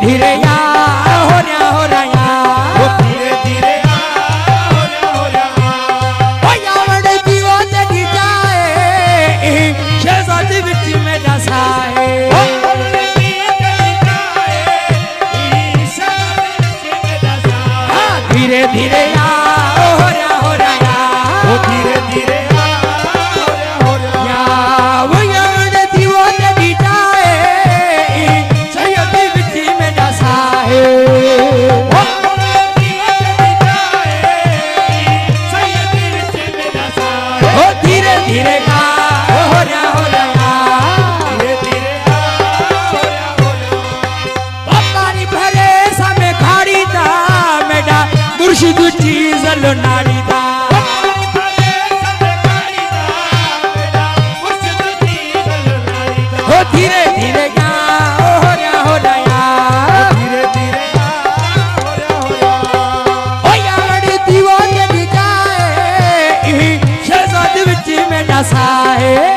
धीरे धीरे या हो रहा या वो धीरे धीरे हो रहा ओ यावड़ दीवा चढ़ी जाए शहजादी विच में दसाए धीरे धीरे या हो रहा या वो धीरे धीरे हो रहा या वो यावड़ दीवा चढ़ी जाए शहजादी विच में दसाए धीरे धीरे का हो रहा धीरे धीरे हो रहा पानी भरे समय खाड़ी था मेरा मुर्शिद चीज लो नाड़ी था हो धीरे धीरे का हो रहा धीरे धीरे हो रहा ओ यार दीवाने भी जाए शहजादी विच में नसाए